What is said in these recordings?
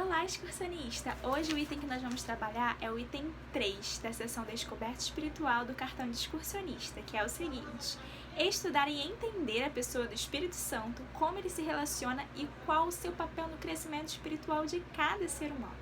Olá, excursionista! Hoje o item que nós vamos trabalhar é o item 3 da seção Descoberta Espiritual do cartão de excursionista, que é o seguinte: estudar e entender a pessoa do Espírito Santo, como ele se relaciona e qual o seu papel no crescimento espiritual de cada ser humano.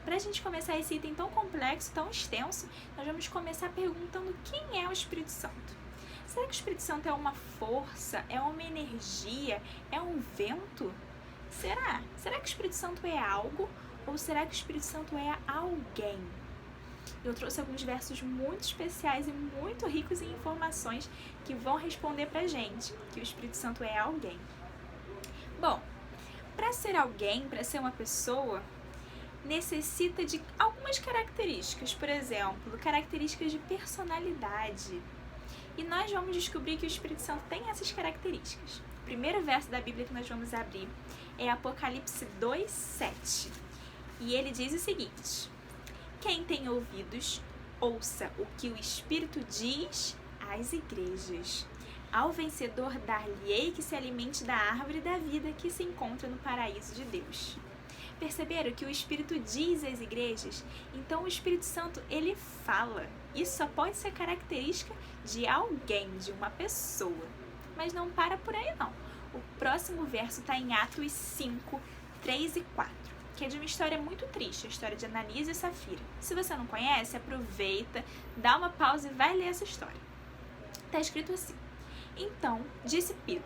Para a gente começar esse item tão complexo, tão extenso, nós vamos começar perguntando quem é o Espírito Santo. Será que o Espírito Santo é uma força, é uma energia, é um vento? Será? Será que o Espírito Santo é algo ou será que o Espírito Santo é alguém? Eu trouxe alguns versos muito especiais e muito ricos em informações que vão responder pra gente que o Espírito Santo é alguém. Bom, para ser alguém, para ser uma pessoa, necessita de algumas características, por exemplo, características de personalidade. E nós vamos descobrir que o Espírito Santo tem essas características. O primeiro verso da Bíblia que nós vamos abrir é Apocalipse 2:7. E ele diz o seguinte: quem tem ouvidos, ouça o que o Espírito diz às igrejas. Ao vencedor dar-lhe-ei que se alimente da árvore da vida que se encontra no paraíso de Deus. Perceberam que o Espírito diz às igrejas? Então o Espírito Santo, ele fala. Isso só pode ser característica de alguém, de uma pessoa. Mas não para por aí não. O próximo verso está em Atos 5, 3 e 4, que é de uma história muito triste, a história de Ananias e Safira. Se você não conhece, aproveita, dá uma pausa e vai ler essa história. Está escrito assim: então, disse Pedro: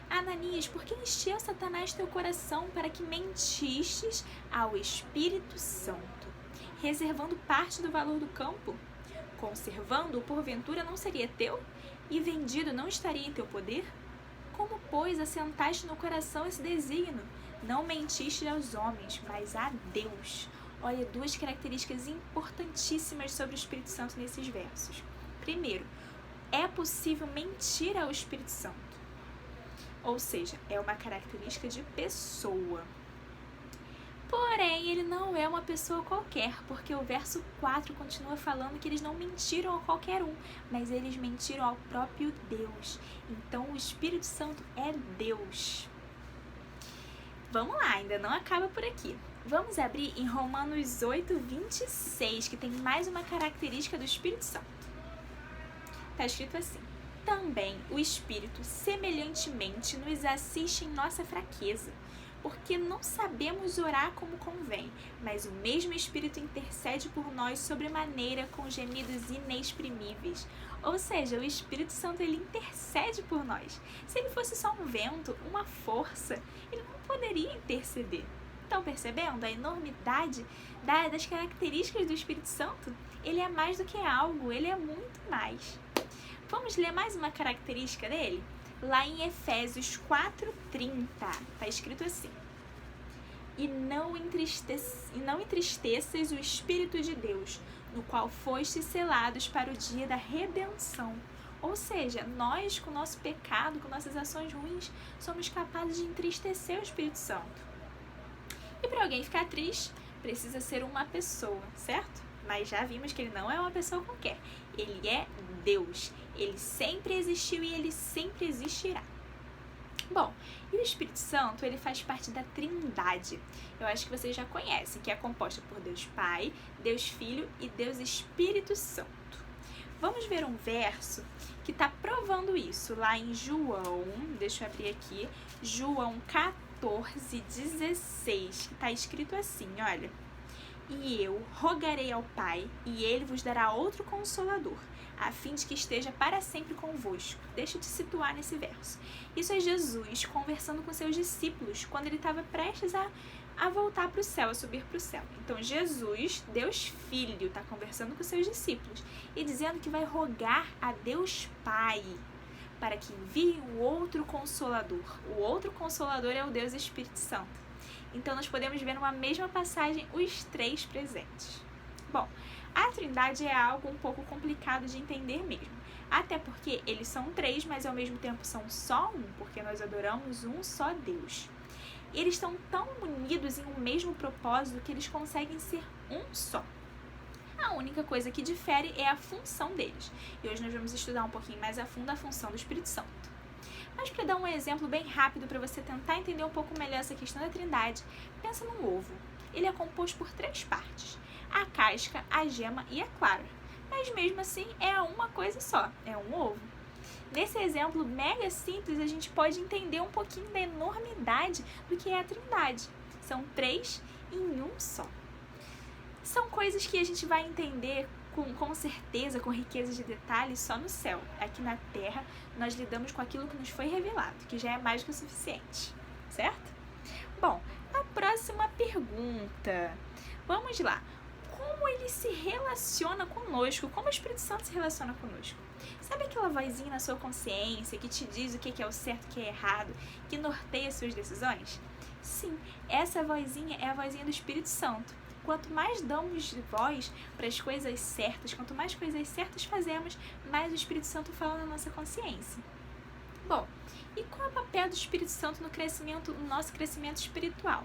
Ananias, por que encheu Satanás teu coração para que mentistes ao Espírito Santo, reservando parte do valor do campo? Conservando-o, porventura, não seria teu? E vendido não estaria em teu poder? Como, pois, assentaste no coração esse desígnio? Não mentiste aos homens, mas a Deus. Olha, duas características importantíssimas sobre o Espírito Santo nesses versos. Primeiro, é possível mentir ao Espírito Santo. Ou seja, é uma característica de pessoa. Porém, ele não é uma pessoa qualquer, porque o verso 4 continua falando que eles não mentiram a qualquer um, mas eles mentiram ao próprio Deus. Então, o Espírito Santo é Deus. Vamos lá, ainda não acaba por aqui. Vamos abrir em Romanos 8, 26, que tem mais uma característica do Espírito Santo. Está escrito assim: também o Espírito semelhantemente nos assiste em nossa fraqueza, porque não sabemos orar como convém, mas o mesmo Espírito intercede por nós sobremaneira com gemidos inexprimíveis. Ou seja, o Espírito Santo, ele intercede por nós. Se ele fosse só um vento, uma força, ele não poderia interceder. Estão percebendo a enormidade das características do Espírito Santo? Ele é mais do que algo, ele é muito mais. Vamos ler mais uma característica dele? Lá em Efésios 4:30, está escrito assim: e não entristeças o Espírito de Deus, no qual fostes selados para o dia da redenção. Ou seja, nós, com o nosso pecado, com nossas ações ruins, somos capazes de entristecer o Espírito Santo. E para alguém ficar triste, precisa ser uma pessoa, certo? Mas já vimos que ele não é uma pessoa qualquer. Ele é Deus. Ele sempre existiu e ele sempre existirá. Bom, e o Espírito Santo, ele faz parte da Trindade. Eu acho que vocês já conhecem, que é composta por Deus Pai, Deus Filho e Deus Espírito Santo. Vamos ver um verso que está provando isso, lá em João, deixa eu abrir aqui, João 14:16, que está escrito assim, olha: e eu rogarei ao Pai, e ele vos dará outro Consolador, a fim de que esteja para sempre convosco. Deixa eu te situar nesse verso. Isso é Jesus conversando com seus discípulos, quando ele estava prestes a voltar para o céu, a subir para o céu. Então Jesus, Deus Filho, está conversando com seus discípulos e dizendo que vai rogar a Deus Pai para que envie o outro Consolador. O outro Consolador é o Deus Espírito Santo. Então, nós podemos ver numa mesma passagem os três presentes. Bom, a Trindade é algo um pouco complicado de entender mesmo. Até porque eles são três, mas ao mesmo tempo são só um, porque nós adoramos um só Deus. Eles estão tão unidos em um mesmo propósito que eles conseguem ser um só. A única coisa que difere é a função deles. E hoje nós vamos estudar um pouquinho mais a fundo a função do Espírito Santo. Mas para dar um exemplo bem rápido para você tentar entender um pouco melhor essa questão da Trindade, pensa num ovo. ele é composto por 3 partes: a casca, a gema e a clara. Mas mesmo assim é uma coisa só, é um ovo. Nesse exemplo mega simples, a gente pode entender um pouquinho da enormidade do que é a Trindade. São 3 em um só. São coisas que a gente vai entender com certeza, com riqueza de detalhes, só no céu. Aqui na Terra, nós lidamos com aquilo que nos foi revelado, que já é mais que o suficiente, certo? Bom, a próxima pergunta. Vamos lá. Como ele se relaciona conosco? Como o Espírito Santo se relaciona conosco? Sabe aquela vozinha na sua consciência que te diz o que é o certo e o que é errado, que norteia suas decisões? Sim, essa vozinha é a vozinha do Espírito Santo. Quanto mais damos voz para as coisas certas, quanto mais coisas certas fazemos, mais o Espírito Santo fala na nossa consciência. Bom, e qual é o papel do Espírito Santo no nosso crescimento espiritual?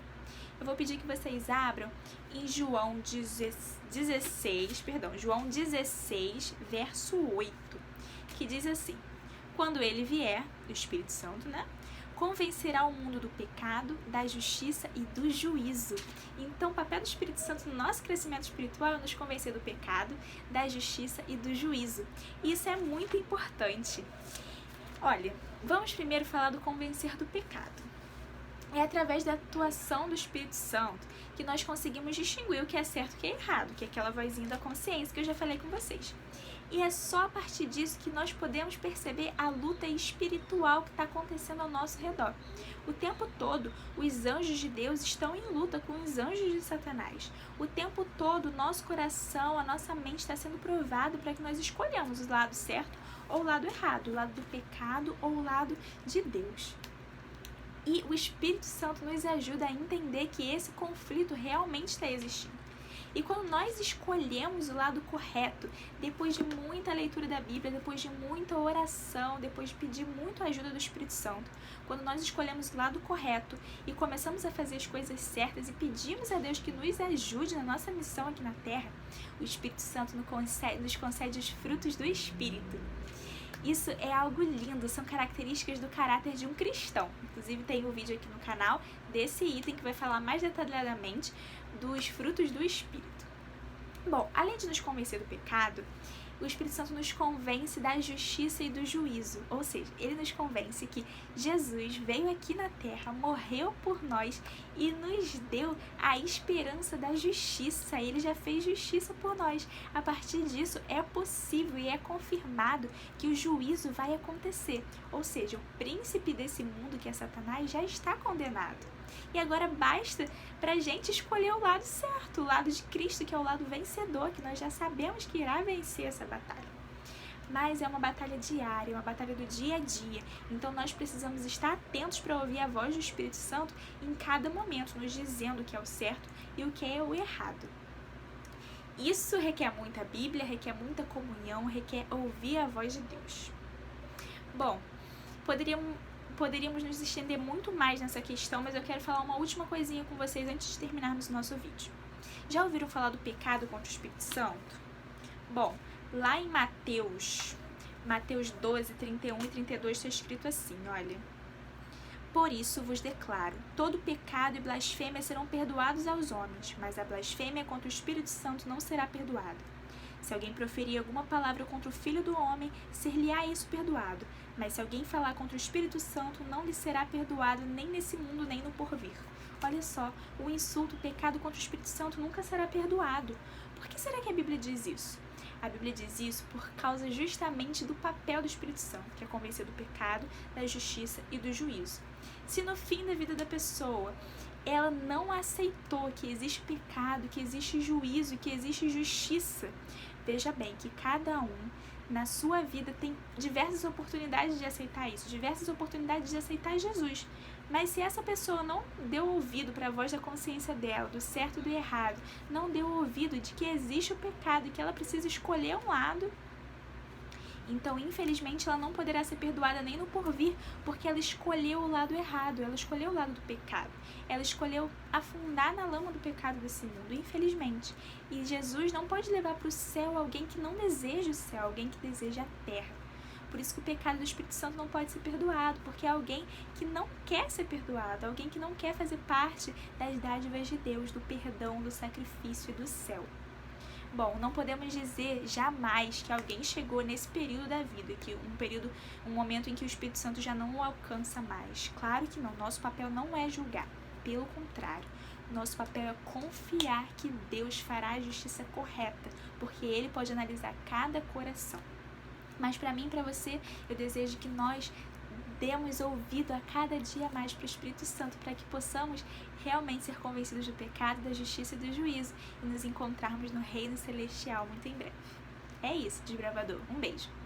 Eu vou pedir que vocês abram em João 16, verso 8, que diz assim: quando ele vier, o Espírito Santo, convencerá o mundo do pecado, da justiça e do juízo. Então, o papel do Espírito Santo no nosso crescimento espiritual é nos convencer do pecado, da justiça e do juízo. Isso é muito importante. Olha, vamos primeiro falar do convencer do pecado. É através da atuação do Espírito Santo que nós conseguimos distinguir o que é certo e o que é errado, que é aquela vozinha da consciência que eu já falei com vocês. E é só a partir disso que nós podemos perceber a luta espiritual que está acontecendo ao nosso redor. O tempo todo, os anjos de Deus estão em luta com os anjos de Satanás. O tempo todo, o nosso coração, a nossa mente está sendo provado para que nós escolhamos o lado certo ou o lado errado, o lado do pecado ou o lado de Deus. E o Espírito Santo nos ajuda a entender que esse conflito realmente está existindo. E quando nós escolhemos o lado correto, depois de muita leitura da Bíblia, depois de muita oração, depois de pedir muito a ajuda do Espírito Santo, quando nós escolhemos o lado correto e começamos a fazer as coisas certas e pedimos a Deus que nos ajude na nossa missão aqui na Terra, o Espírito Santo nos concede os frutos do Espírito. Isso é algo lindo, são características do caráter de um cristão. Inclusive tem um vídeo aqui no canal desse item que vai falar mais detalhadamente dos frutos do Espírito. Bom, além de nos convencer do pecado, o Espírito Santo nos convence da justiça e do juízo. Ou seja, ele nos convence que Jesus veio aqui na Terra, morreu por nós e nos deu a esperança da justiça. Ele já fez justiça por nós. A partir disso, é possível e é confirmado que o juízo vai acontecer. Ou seja, o príncipe desse mundo, que é Satanás, já está condenado. E agora basta para a gente escolher o lado certo, o lado de Cristo, que é o lado vencedor, que nós já sabemos que irá vencer essa batalha. Mas é uma batalha diária, uma batalha do dia a dia. Então nós precisamos estar atentos para ouvir a voz do Espírito Santo em cada momento, nos dizendo o que é o certo e o que é o errado. Isso requer muita Bíblia, requer muita comunhão, requer ouvir a voz de Deus. Bom, poderíamos nos estender muito mais nessa questão, mas eu quero falar uma última coisinha com vocês antes de terminarmos o nosso vídeo. Já ouviram falar do pecado contra o Espírito Santo? Bom, lá em Mateus 12, 31 e 32 está escrito assim, olha: por isso vos declaro, todo pecado e blasfêmia serão perdoados aos homens, mas a blasfêmia contra o Espírito Santo não será perdoada. Se alguém proferir alguma palavra contra o Filho do Homem, ser-lhe-á isso perdoado. Mas se alguém falar contra o Espírito Santo, não lhe será perdoado nem nesse mundo, nem no porvir. Olha só, o insulto, o pecado contra o Espírito Santo nunca será perdoado. Por que será que a Bíblia diz isso? A Bíblia diz isso por causa justamente do papel do Espírito Santo, que é convencer do pecado, da justiça e do juízo. Se no fim da vida da pessoa ela não aceitou que existe pecado, que existe juízo, que existe justiça, veja bem que cada um na sua vida tem diversas oportunidades de aceitar isso, diversas oportunidades de aceitar Jesus. Mas se essa pessoa não deu ouvido para a voz da consciência dela, do certo e do errado, não deu ouvido de que existe o pecado e que ela precisa escolher um lado, então infelizmente ela não poderá ser perdoada nem no porvir, porque ela escolheu o lado errado, ela escolheu o lado do pecado, ela escolheu afundar na lama do pecado desse mundo, infelizmente. E Jesus não pode levar para o céu alguém que não deseja o céu, alguém que deseja a terra. Por isso que o pecado do Espírito Santo não pode ser perdoado, porque é alguém que não quer ser perdoado, alguém que não quer fazer parte das dádivas de Deus, do perdão, do sacrifício e do céu. Bom, não podemos dizer jamais que alguém chegou nesse período da vida, que um momento em que o Espírito Santo já não o alcança mais. Claro que não, nosso papel não é julgar, pelo contrário. Nosso papel é confiar que Deus fará a justiça correta, porque Ele pode analisar cada coração. Mas para mim e para você, eu desejo que nós demos ouvido a cada dia mais para o Espírito Santo, para que possamos realmente ser convencidos do pecado, da justiça e do juízo e nos encontrarmos no reino celestial muito em breve. É isso, desbravador. Um beijo!